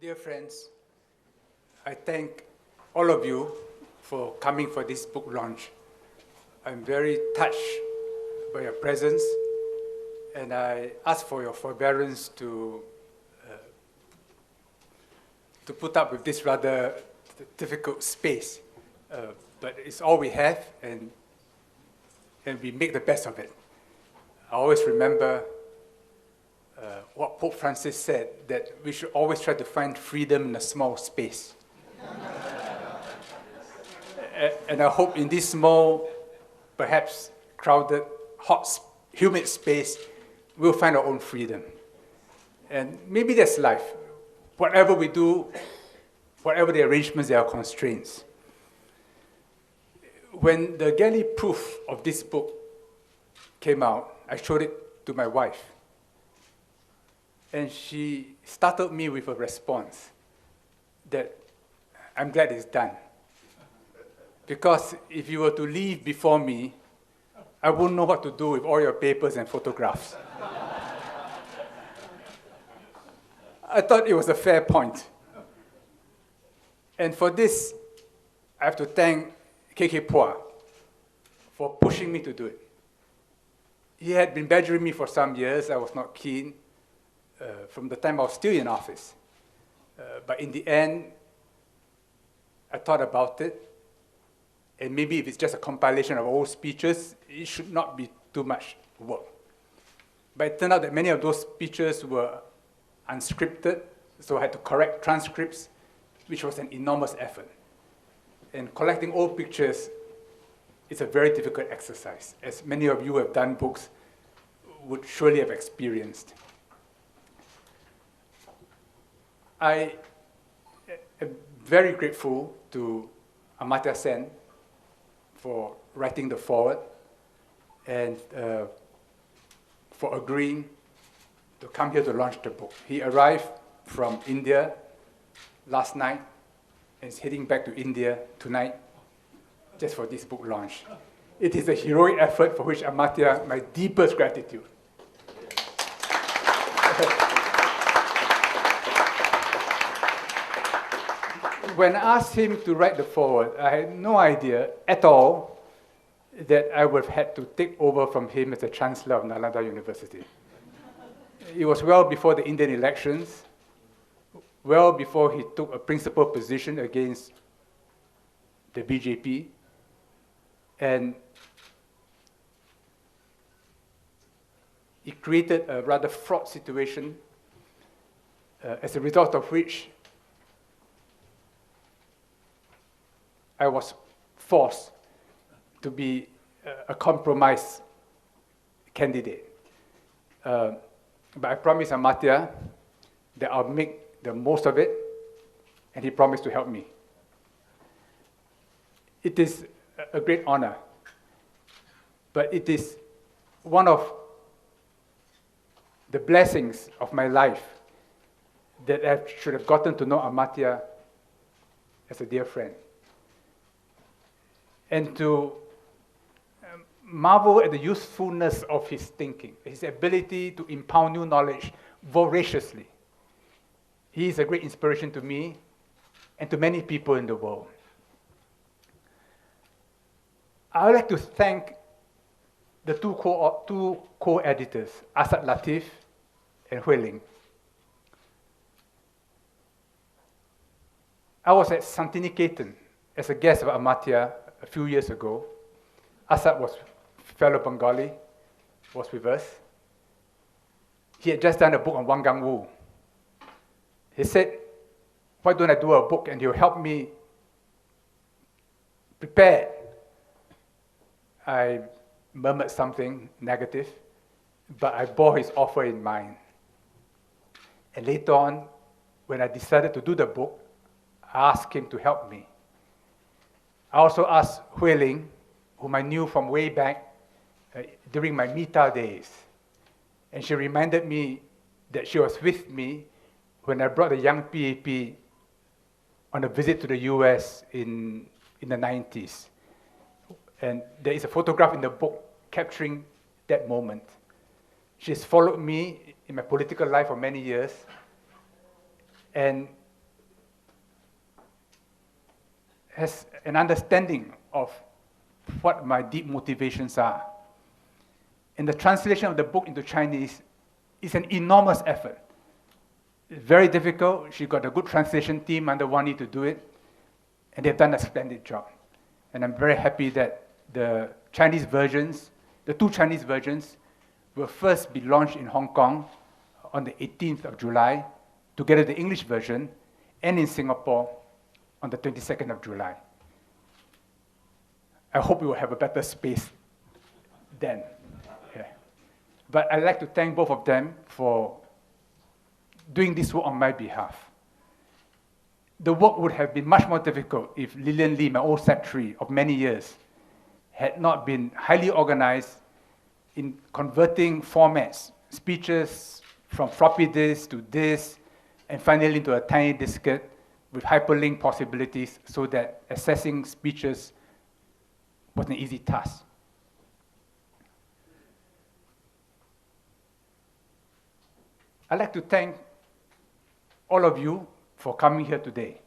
Dear friends, I thank all of you for coming for this book launch. I'm very touched by your presence, and I ask for your forbearance to put up with this rather difficult space. But it's all we have, and we make the best of it. I always remember what Pope Francis said, that we should always try to find freedom in a small space. And I hope in this small, perhaps crowded, hot, humid space, we'll find our own freedom. And maybe that's life. Whatever we do, whatever the arrangements, there are constraints. When the galley proof of this book came out, I showed it to my wife. And she startled me with a response that I'm glad it's done. Because if you were to leave before me, I wouldn't know what to do with all your papers and photographs. I thought it was a fair point. And for this, I have to thank KK Pua for pushing me to do it. He had been badgering me for some years. I was not keen from the time I was still in office. But in the end, I thought about it. And maybe if it's just a compilation of old speeches, it should not be too much work. But it turned out that many of those speeches were unscripted, so I had to correct transcripts, which was an enormous effort. And collecting old pictures is a very difficult exercise, as many of you who have done books would surely have experienced. I am very grateful to Amartya Sen for writing the foreword and for agreeing to come here to launch the book. He arrived from India last night and is heading back to India tonight just for this book launch. It is a heroic effort for which Amartya, my deepest gratitude. When I asked him to write the foreword, I had no idea at all that I would have had to take over from him as the Chancellor of Nalanda University. It was well before the Indian elections, well before he took a principal position against the BJP, and he created a rather fraught situation as a result of which I was forced to be a compromise candidate. But I promised Amartya that I'll make the most of it, and he promised to help me. It is a great honor, but it is one of the blessings of my life that I should have gotten to know Amartya as a dear friend. And to marvel at the usefulness of his thinking, his ability to impound new knowledge voraciously. He is a great inspiration to me and to many people in the world. I would like to thank the two co-editors, Asad Latif and Hui Ling. I was at Santiniketan as a guest of Amartya a few years ago. Asad was fellow Bengali, was with us. He had just done a book on Wang Gangwu. He said, why don't I do a book and he'll help me prepare. I murmured something negative, but I bore his offer in mind. And later on, when I decided to do the book, I asked him to help me. I also asked Hui Ling, whom I knew from way back during my Mita days. And she reminded me that she was with me when I brought the young PAP on a visit to the US in the 90s. And there is a photograph in the book capturing that moment. She's followed me in my political life for many years. And has an understanding of what my deep motivations are. And the translation of the book into Chinese is an enormous effort. It's very difficult. She got a good translation team under Wani to do it, and they've done a splendid job. And I'm very happy that the Chinese versions, the 2 Chinese versions, will first be launched in Hong Kong on the 18th of July, together with the English version, and in Singapore on the 22nd of July. I hope we will have a better space then. Yeah. But I'd like to thank both of them for doing this work on my behalf. The work would have been much more difficult if Lillian Lee, my old secretary of many years, had not been highly organized in converting formats, speeches from floppy disk to this, and finally into a tiny diskette with hyperlink possibilities so that accessing speeches was an easy task. I'd like to thank all of you for coming here today.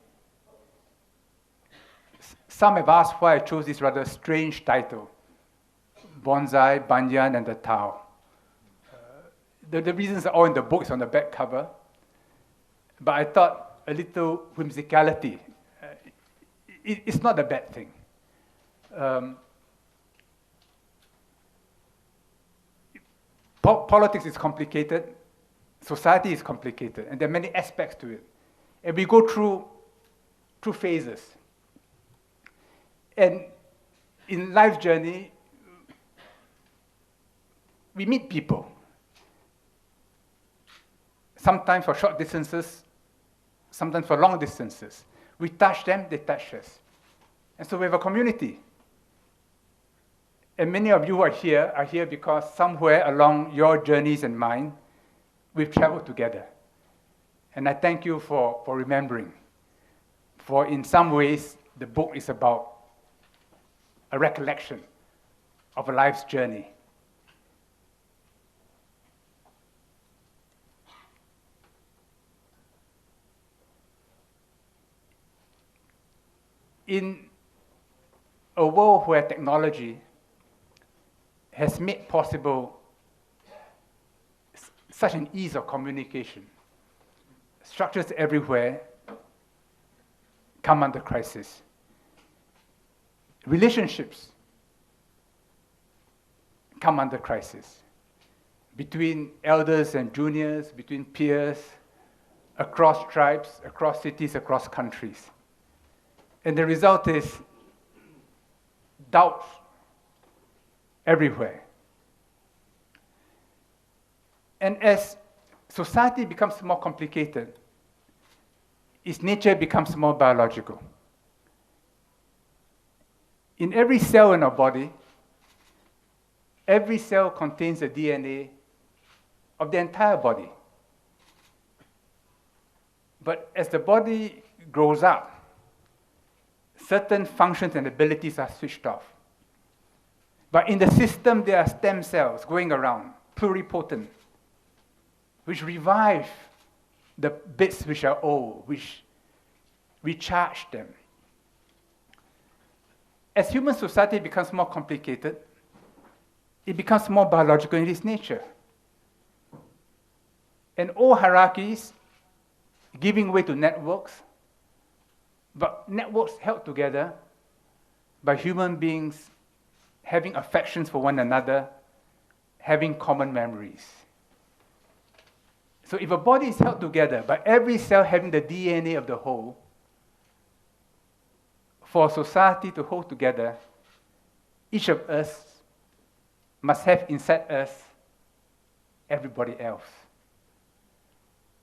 Some have asked why I chose this rather strange title, Bonsai, Banyan, and the Tao. The reasons are all in the book, it's on the back cover. But I thought a little whimsicality, it's not a bad thing. Politics is complicated, society is complicated, and there are many aspects to it. And we go through phases. And in life's journey, we meet people. Sometimes for short distances, sometimes for long distances. We touch them, they touch us. And so we have a community. And many of you who are here because somewhere along your journeys and mine, we've traveled together. And I thank you for remembering. For in some ways, the book is about a recollection of a life's journey. In a world where technology has made possible such an ease of communication, structures everywhere come under crisis. Relationships come under crisis between elders and juniors, between peers, across tribes, across cities, across countries. And the result is doubts everywhere. And as society becomes more complicated, its nature becomes more biological. In every cell in our body, every cell contains the DNA of the entire body. But as the body grows up, certain functions and abilities are switched off. But in the system, there are stem cells going around, pluripotent, which revive the bits which are old, which recharge them. As human society becomes more complicated, it becomes more biological in its nature. And all hierarchies giving way to networks, but networks held together by human beings having affections for one another, having common memories. So if a body is held together by every cell having the DNA of the whole, for society to hold together, each of us must have inside us everybody else.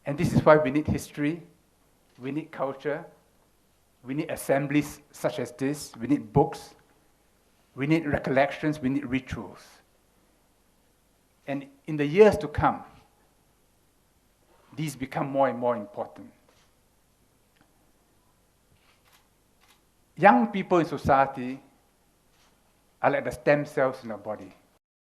And this is why we need history, we need culture, we need assemblies such as this, we need books, we need recollections, we need rituals. And in the years to come, these become more and more important. Young people in society are like the stem cells in our body.